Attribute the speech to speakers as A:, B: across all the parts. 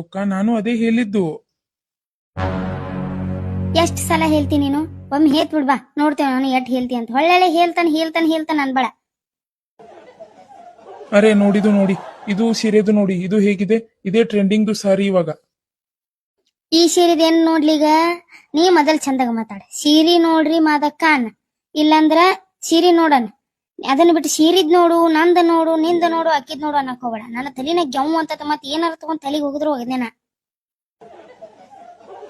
A: ಅಕ್ಕ ನಾನು ಅದೇ ಹೇಳಿದ್ದು.
B: ಎಷ್ಟ್ ಸಲ ಹೇಳ್ತೀನಿ ನೀನು? ಒಮ್ಮೆ ಹೇತ್ ಬಿಡ್ಬಾ, ನೋಡ್ತೇವೆ ನಾನು ಎಷ್ಟ್ ಹೇಳ್ತಿ ಅಂತ. ಹೊಳ್ಳೆ ಹೇಳ್ತಾನೆ ಅನ್ಬೇಡ.
A: ಅರೆ ನೋಡಿದು ನೋಡಿ, ಇದು ಸೀರೆದು ನೋಡಿ, ಇದು ಹೇಗಿದೆ? ಇದೇ ಟ್ರೆಂಡಿಂಗ್ದು ಸಾರಿ ಇವಾಗ.
B: ಈ ಸೀರಿದ ಏನ್ ನೋಡ್ಲಿಗ? ನೀ ಮೊದಲ್ ಚಂದಾಗ ಮಾತಾಡ. ಸೀರಿ ನೋಡ್ರಿ ಮಾದಕ್ಕ ಅನ್ನ, ಇಲ್ಲಂದ್ರ ಸೀರಿ ನೋಡನ್. ಅದನ್ನ ಬಿಟ್ಟು ಸೀರಿದ್ ನೋಡು, ನಂದ ನೋಡು, ನಿಂದ ನೋಡು, ಅಕ್ಕಿದ್ ನೋಡು ಅನ್ನಕ್ ಹೋಗ್ಬೇಡ. ನನ್ನ ತಲಿನ ಗೆವ್ ಅಂತ ಮತ್ ಏನಾರ ತಗೊಂಡ್ ತಲೆಗೆ ಹೋಗಿದ್ರು ಹೋಗದೇನ.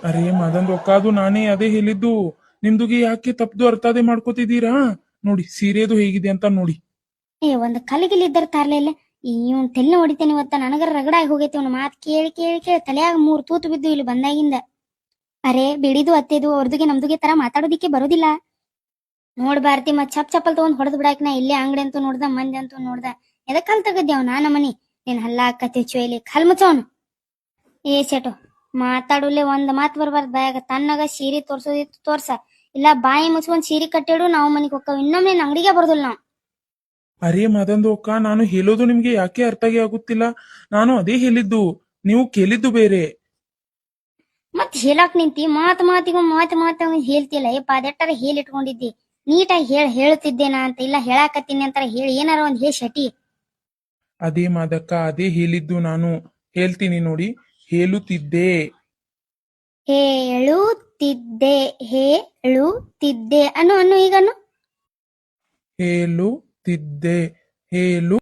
A: ಅರೆ ಮದನ್ ಅಕ್ಕ, ಅದು ನಾನೇ ಅದೇ ಹೇಳಿದ್ದು. ನಿಮ್ದುಗೆ ಯಾಕೆ ತಪ್ಪದು ಅರ್ಥಾದೆ ಮಾಡ್ಕೋತಿದ್ದೀರಾ? ನೋಡಿ ಸೀರೆದು ಹೇಗಿದೆ ಅಂತ ನೋಡಿ.
B: ಒಂದ್ ಕಲಿಗಿಲಿ ಇದ್ದರ ತಾರ್ಲೆ ಇಲ್ಲ. ಇವನ್ ತಲೆ ಹೊಡಿತೇನೆ ಇವತ್ತ. ನನಗರ ರಗಡಾಗಿ ಹೋಗೈತಿ ಅವ್ನ ಮಾತ್ ಕೇಳಿ ಕೇಳಿ ಕೇಳಿ ತಲೆಯಾಗ 3 ತೂತು ಬಿದ್ದು ಇಲ್ಲಿ ಬಂದಾಗಿಂದ. ಅರೆ ಬಿಡಿದು ಅತ್ತೆದು ಅವ್ರದುಗೆ ನಮ್ದುಗೆ ತರ ಮಾತಾಡೋದಿಕ್ಕೆ ಬರೋದಿಲ್ಲ. ನೋಡ್ ಭಾರತಿ, ಮತ್ ಚಪ್ಪಲ್ ತಗೊಂಡ್ ಹೊಡೆದ್ ಬಿಡಾಕ್. ನಾ ಇಲ್ಲೇ ಅಂಗಡಿ ಅಂತೂ ನೋಡ್ದ, ಮಂದಿ ಅಂತೂ ನೋಡ್ದ. ಎದಕ್ ಕಲ್ ತಗದ್ಯಾವ ನಾನ ಮನಿ? ನೀನ್ ಹಲ್ಲ ಕತ್ತಿ ಚೊಯ್ಲಿ ಕಲ್ ಮುಚ್ಚವನು. ಏ ಸೆಟು ಮಾತಾಡುಲೆ ಒಂದ್ ಮಾತ್ ಬರ್ಬಾರ್ದು ಬಾಯಾಗ. ತನ್ನಗ ಸೀರೆ ತೋರ್ಸೋದಿತ್ತು ತೋರ್ಸ, ಇಲ್ಲ ಬಾಯಿ ಮುಚ್ಕೊಂಡ್ ಸೀರೆ ಕಟ್ಟಿಡು. ನಾವು ಮನಿಗ್ ಹೋಗ್ತಾವ. ಇನ್ನೊಮ್ಮೆ ಅಂಗಡಿಗೆ ಬರೋದಿಲ್ಲ ನಾವು.
A: ಅರೆ ಮದನ್ ಅಕ್ಕ, ನಾನು ಹೇಳೋದು ನಿಮ್ಗೆ ಯಾಕೆ ಅರ್ಥಗೆ ಆಗುತ್ತಿಲ್ಲ? ನಾನು ಅದೇ ಹೇಳಿದ್ದು, ನೀವು ಕೇಳಿದ್ದು ಬೇರೆ.
B: ಮತ್ ಹೇಳಾಕ್ ನಿಂತಿ, ಮಾತಿಗ ಹೇಳ್ತಿಲ್ಲ. ಏಪ್ಪ ಅದೆಟ್ಟಾರ ಹೇಳಿಟ್ಕೊಂಡಿದ್ದಿ. ನೀಟಾಗಿ ಹೇಳ್ತಿದ್ದೇನಾ ಅಂತ, ಇಲ್ಲ ಹೇಳಾಕತ್ತೀನಿ ಅಂತಾರ ಹೇಳಿ, ಏನಾರ ಒಂದ್ ಶಟಿ.
A: ಅದೇ ಮಾದಕ್ಕ, ಅದೇ ಹೇಳಿದ್ದು ನಾನು. ಹೇಳ್ತೀನಿ ನೋಡಿ, ಹೇಳುತ್ತಿದ್ದೆ.
B: ಹೇಳುತ್ತಿದ್ದೆ ಹೇಳುತ್ತಿದ್ದೆ ಅನ್ನು ಈಗನ್ನು.
A: ಹೇಳುತ್ತಿದ್ದೆ. ಹೇಳು